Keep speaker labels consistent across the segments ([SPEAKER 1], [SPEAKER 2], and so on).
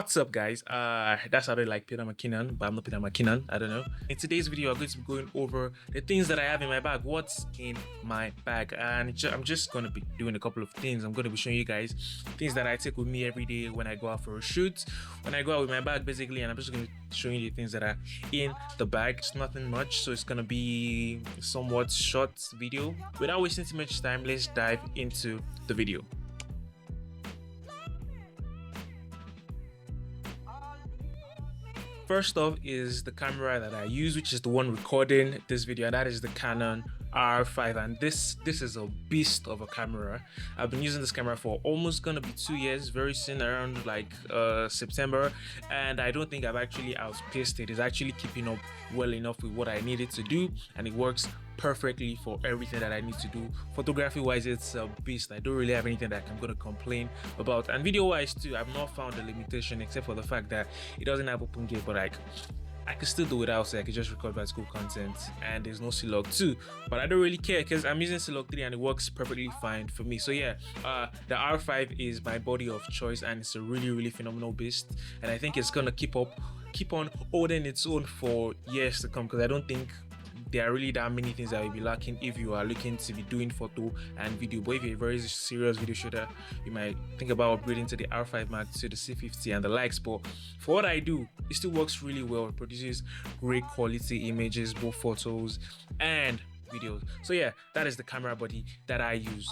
[SPEAKER 1] What's up, guys? That sounded like Peter McKinnon, but I'm not Peter McKinnon. I don't know. In today's video, I'm going to be going over the things that I have in my bag. What's in my bag? And I'm just going to be doing a couple of things. I'm going to be showing you guys things that I take with me every day when I go out for a shoot, when I go out with my bag, basically. And I'm just going to be showing you the things that are in the bag. It's nothing much, so it's going to be a somewhat short video. Without wasting too much time, let's dive into the video. First off is the camera that I use, which is the one recording this video, and that is the Canon R5. And this is a beast of a camera. I've been using this camera for almost gonna be 2 years, very soon, around like September, and I don't think I've actually outpaced it. It's actually keeping up well enough with what I needed to do, and it works perfectly for everything that I need to do. Photography wise, it's a beast. I don't really have anything that I'm going to complain about, and video wise too, I've not found a limitation except for the fact that it doesn't have open gate, but like I can still do without, so I can just record vertical content, and there's no C-Log 2, but I don't really care because I'm using C-Log 3 and it works perfectly fine for me. So yeah, the R5 is my body of choice, and it's a really phenomenal beast, and I think it's gonna keep on holding its own for years to come, because I don't think there are really that many things that will be lacking if you are looking to be doing photo and video. But if you're a very serious video shooter, you might think about upgrading to the R5 Mark to the C50 and the likes. But for what I do, it still works really well. It produces great quality images, both photos and videos. So yeah, that is the camera body that I use.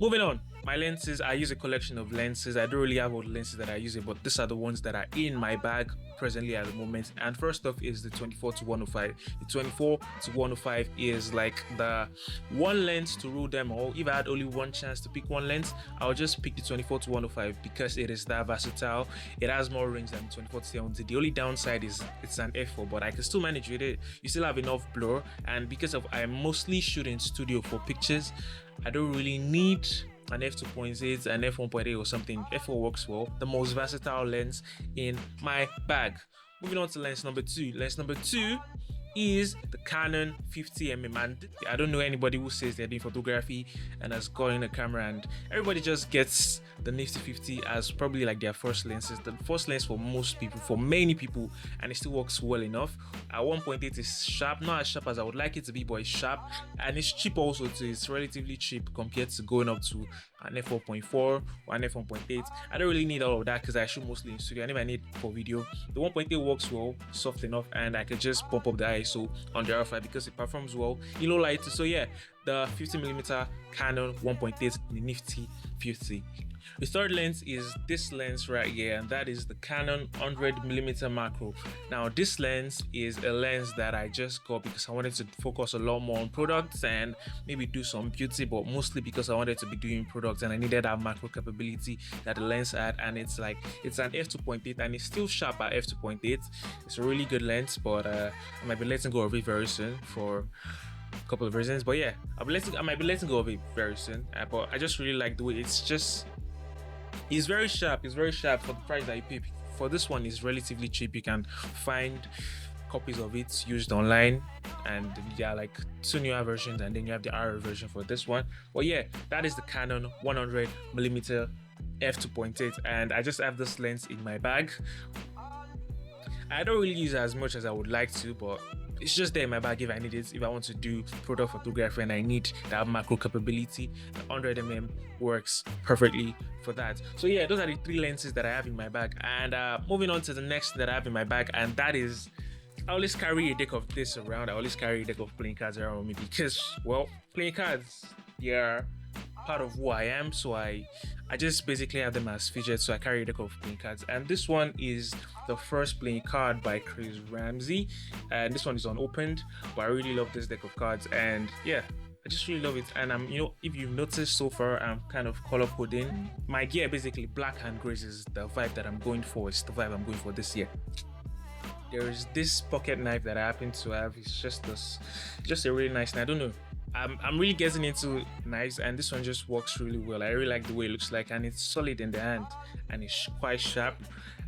[SPEAKER 1] Moving on, my lenses. I use a collection of lenses. I don't really have all the lenses that I use, but these are the ones that are in my bag presently at the moment. And first off is the 24-105. The 24-105 is like the one lens to rule them all. If I had only one chance to pick one lens, I'll just pick the 24-105 because it is that versatile. It has more range than the 24-70. The only downside is it's an f4, but I can still manage with it. You still have enough blur, and because of I mostly shoot in studio for pictures, I don't really need an f2.8, an f1.8 or something. f4 works well. The most versatile lens in my bag. Moving on to lens number two. Lens number two is the Canon 50mm, and I don't know anybody who says they're doing photography and has gotten a camera, and everybody just gets the Nifty 50 as probably like their first lenses, the first lens for most people, for many people, and it still works well enough. At 1.8 is sharp, not as sharp as I would like it to be, but it's sharp, and it's cheap also too. It's relatively cheap compared to going up to an f4.4 or an f1.8. I don't really need all of that because I shoot mostly in studio, and if I need for video, the 1.8 works well, soft enough, and I can just bump up the ISO on the R5 because it performs well in low light. So yeah, the 50mm Canon 1.8, the Nifty 50. The third lens is this lens right here, and that is the Canon 100mm macro. Now this lens is a lens that I just got because I wanted to focus a lot more on products and maybe do some beauty, but mostly because I wanted to be doing products and I needed that macro capability that the lens had. And it's an f2.8 and it's still sharp at f2.8. It's a really good lens, but I might be letting go of it very soon for a couple of reasons. But yeah, I might be letting go of it very soon, but I just really like the way it's very sharp. It's very sharp for the price that you pay. For this one, is relatively cheap. You can find copies of it used online, and there are like two newer versions, and then you have the R version for this one. But yeah, that is the Canon 100mm f2.8, and I just have this lens in my bag. I don't really use it as much as I would like to, but it's just there in my bag if I need it. If I want to do product photography and I need that macro capability, the 100mm works perfectly for that. So yeah, those are the three lenses that I have in my bag. And moving on to the next that I have in my bag, and that is, I always carry a deck of this around. I always carry a deck of playing cards around with me because, well, playing cards, they are part of who I am. So I just basically have them as featured. So I carry a deck of playing cards, and this one is the first playing card by Chris Ramsey, and this one is unopened, but I really love this deck of cards, and yeah, I just really love it. And if you've noticed so far, I'm kind of color coding my gear. Basically, black and gray is the vibe that I'm going for. It's the vibe I'm going for this year. There is this pocket knife that I happen to have. It's just a really nice knife. I don't know, I'm really getting into knives, and this one just works really well. I really like the way it looks like, and it's solid in the hand, and it's quite sharp.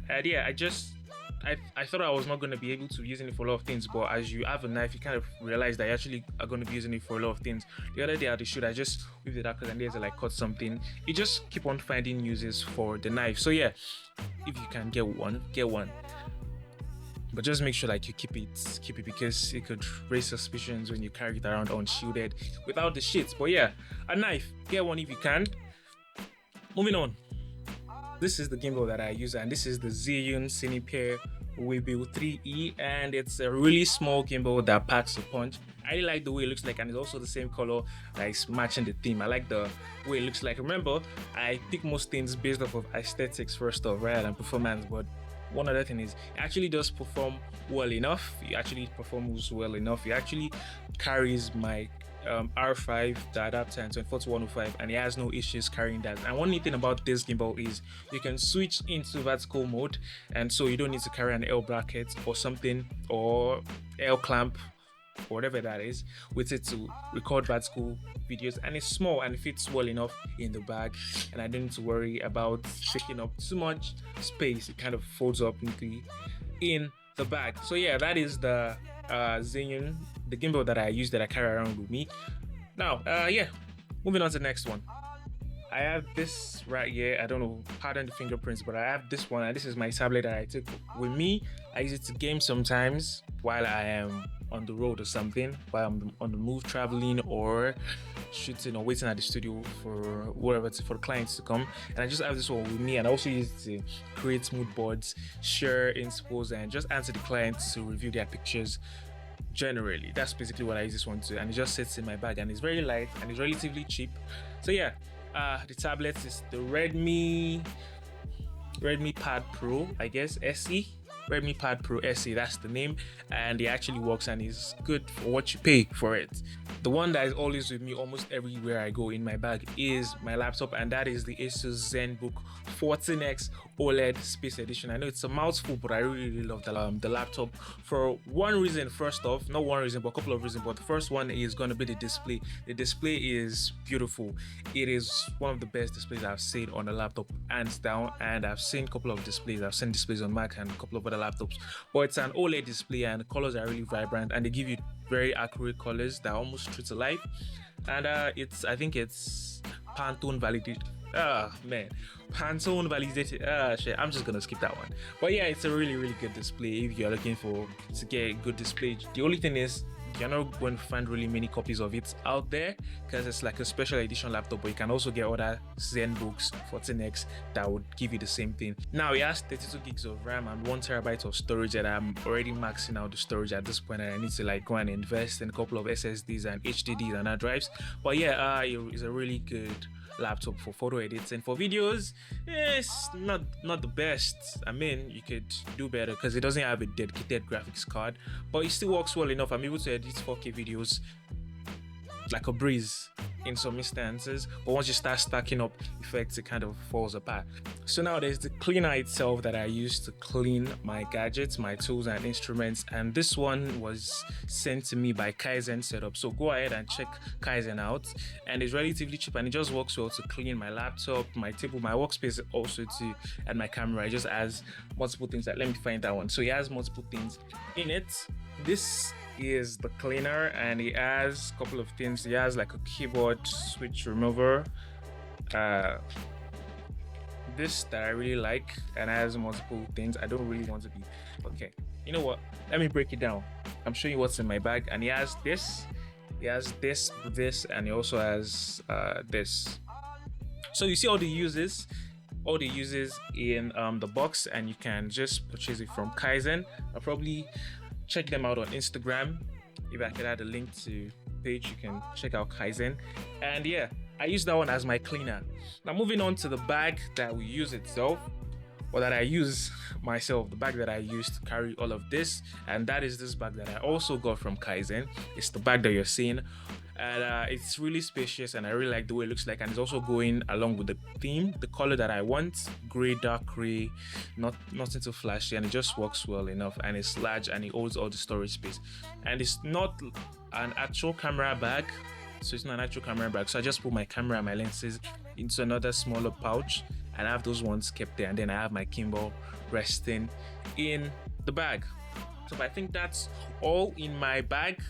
[SPEAKER 1] And yeah, I just I thought I was not going to be able to be using it for a lot of things, but as you have a knife, you kind of realize that you actually are going to be using it for a lot of things. The other day at the shoot, I just whipped it out because I needed to like cut something. You just keep on finding uses for the knife. So yeah, if you can get one, get one. But just make sure like you keep it because it could raise suspicions when you carry it around unshielded without the shit. But yeah, a knife, get one if you can. Moving on. This is the gimbal that I use, and this is the Zhiyun Cinepair Weebill 3E, and it's a really small gimbal that packs a punch. I really like the way it looks like, and it's also the same color that is matching the theme. I like the way it looks like. Remember, I pick most things based off of aesthetics first off, rather than performance. But one other thing is, it actually does perform well enough. It actually performs well enough. It actually carries my R5, the adapter, and 24-105, and it has no issues carrying that. And one neat thing about this gimbal is you can switch into vertical mode, and so you don't need to carry an L bracket or something, or L clamp, or whatever that is, with it to record vertical videos. And it's small and it fits well enough in the bag, and I don't need to worry about taking up too much space. It kind of folds up neatly in the bag. So yeah, that is the Zhiyun, the gimbal that I use, that I carry around with me. Now, yeah, moving on to the next one. I have this right here. I don't know, pardon the fingerprints, but I have this one, and this is my tablet that I took with me. I use it to game sometimes while I am on the road or something, while I'm on the move, traveling or shooting or waiting at the studio for whatever, for the clients to come. And I just have this one with me, and I also use it to create mood boards, share inspos, and just answer the clients to review their pictures. Generally, that's basically what I use this one to, and it just sits in my bag, and it's very light and it's relatively cheap. So yeah, the tablet is the Redmi Pad Pro, I guess, SE. Redmi Pad Pro SE, that's the name, and it actually works and is good for what you pay for it. The one that is always with me almost everywhere I go in my bag is my laptop, and that is the Asus ZenBook 14X OLED Space Edition. I know it's a mouthful, but I really love the laptop for one reason. First off, not one reason, but a couple of reasons. But the first one is going to be the display. The display is beautiful. It is one of the best displays I've seen on a laptop, hands down. And I've seen a couple of displays. I've seen displays on Mac and a couple of other laptops, but it's an OLED display, and the colors are really vibrant, and they give you very accurate colors that almost true to life. And I think it's Pantone validated. Pantone validated. Shit, I'm just gonna skip that one. But yeah, it's a really good display if you're looking to get a good display. The only thing is, you're not going to find really many copies of it out there because it's like a special edition laptop, but you can also get other ZenBooks 14X that would give you the same thing. Now it has 32 gigs of RAM and 1 terabyte of storage, and I'm already maxing out the storage at this point, and I need to like go and invest in a couple of SSDs and HDDs and hard drives. But yeah, it's a really good laptop for photo editing. For videos, it's not the best. I mean, you could do better because it doesn't have a dedicated graphics card, but it still works well enough. I'm able to edit 4K videos like a breeze in some instances, but once you start stacking up effects, it kind of falls apart. So now there's the cleaner itself that I use to clean my gadgets, my tools and instruments, and this one was sent to me by Kaizen Setup. So go ahead and check Kaizen out, and it's relatively cheap, and it just works well to clean my laptop, my table, my workspace also too, and my camera. It just has multiple things. Let me find that one. So it has multiple things in it. This is the cleaner, and it has a couple of things. It has like a keyboard switch remover, this that I really like, and it has multiple things. I don't really want to be okay. You know what? Let me break it down. I'm showing you what's in my bag, and it has this. It has this, and it also has this. So you see all the uses in the box, and you can just purchase it from Kaizen. I'll probably check them out on Instagram. If I could add a link to page, you can check out Kaizen. And yeah, I use that one as my cleaner. Now moving on to the bag that we use itself, or that I use myself, the bag that I use to carry all of this, and that is this bag that I also got from Kaizen. It's the bag that you're seeing, and it's really spacious, and I really like the way it looks like, and it's also going along with the theme, the color that I want, gray, dark gray, nothing too flashy, and it just works well enough, and it's large, and it holds all the storage space, and it's not an actual camera bag. So it's not an actual camera bag, so I just put my camera and my lenses into another smaller pouch, and I have those ones kept there, and then I have my gimbal resting in the bag. So I think that's all in my bag.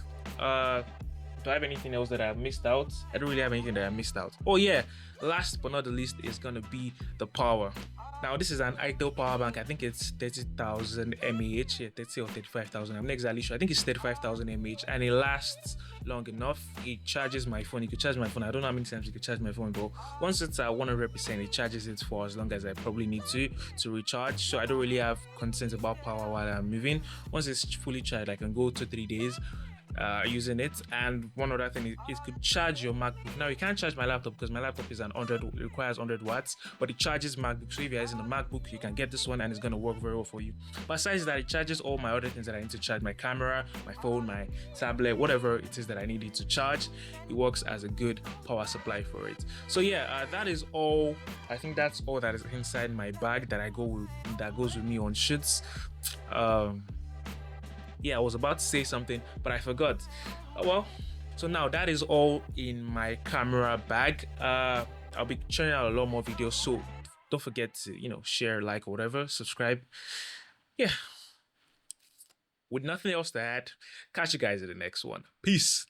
[SPEAKER 1] Do I have anything else that I missed out? I don't really have anything that I missed out. Oh yeah, last but not the least is gonna be the power. Now this is an ITEL power bank. I think it's 30,000 mAh, yeah, 30 or 35,000. I'm not exactly sure. I think it's 35,000 mAh, and it lasts long enough. It charges my phone. You could charge my phone. I don't know how many times you could charge my phone, but once it's at 100%, it charges it for as long as I probably need to recharge. So I don't really have concerns about power while I'm moving. Once it's fully charged, I can go 2-3 days using it. And one other thing is it could charge your MacBook. Now you can't charge my laptop because my laptop is it requires 100 watts, but it charges MacBook. So if you're using a MacBook, you can get this one and it's going to work very well for you. Besides that, it charges all my other things that I need to charge: my camera, my phone, my tablet, whatever it is that I need it to charge. It works as a good power supply for it. So yeah, that is all. I think that's all that is inside my bag that goes with me on shoots. Yeah, I was about to say something, but I forgot. Well, so now that is all in my camera bag. I'll be churning out a lot more videos, so don't forget to, share, like, or whatever, subscribe. Yeah. With nothing else to add, catch you guys in the next one. Peace.